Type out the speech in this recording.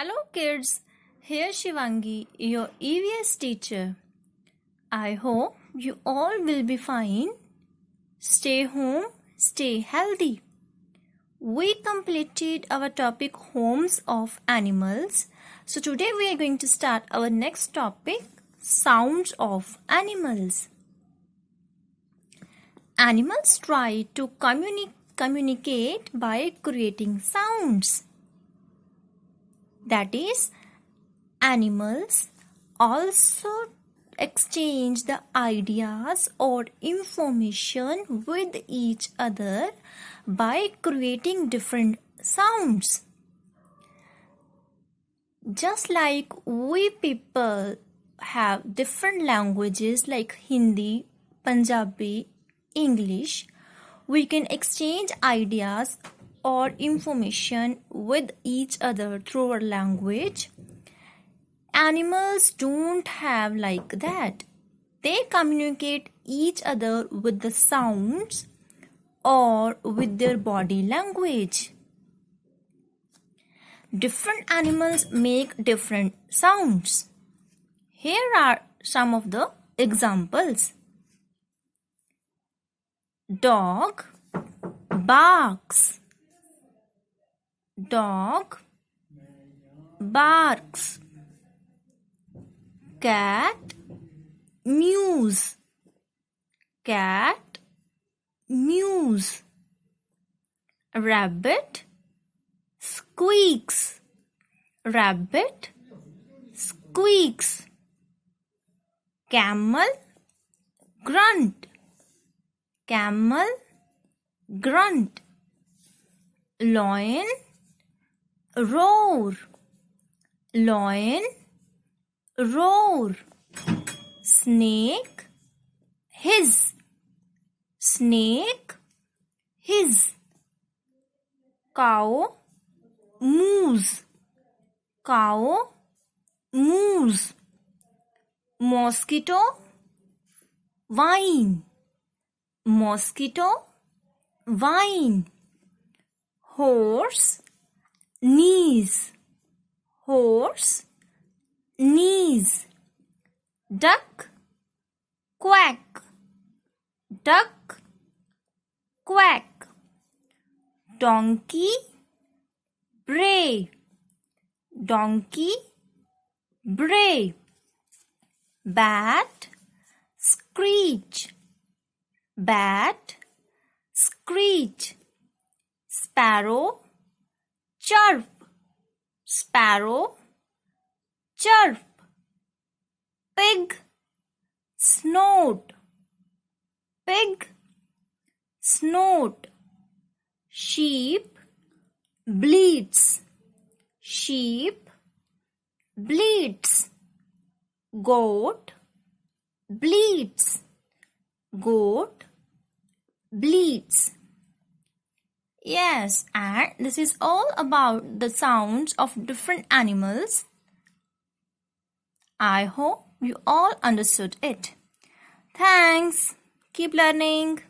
Hello kids, here Shivangi, your EVS teacher. I hope you all will be fine. Stay home, stay healthy. We completed our topic homes of animals. So today we are going to start our next topic, sounds of animals. Animals try to communicate by creating sounds. That is, animals also exchange the ideas or information with each other by creating different sounds. Just like we people have different languages like Hindi, Punjabi, English, we can exchange ideas or information with each other through our language. Animals don't have like that. They communicate each other with the sounds or with their body language. Different animals make different sounds. Here are some of the examples. Dog barks. Dog barks. Cat mews. Cat mews. Rabbit squeaks. Rabbit squeaks. Camel grunt. Camel grunt. Lion roar. Lion roar. Snake hiss. Snake hiss. Cow moos. Cow moos. Mosquito whine. Mosquito whine. Horse knees. Horse knees. Duck quack. Duck quack. Donkey bray. Donkey bray. Bat screech. Bat screech. Sparrow chirp. Sparrow chirp. Pig snort. Pig snort. Sheep bleats. Sheep bleats. Goat bleats. Goat bleats. Yes, and this is all about the sounds of different animals. I hope you all understood it. Thanks. Keep learning.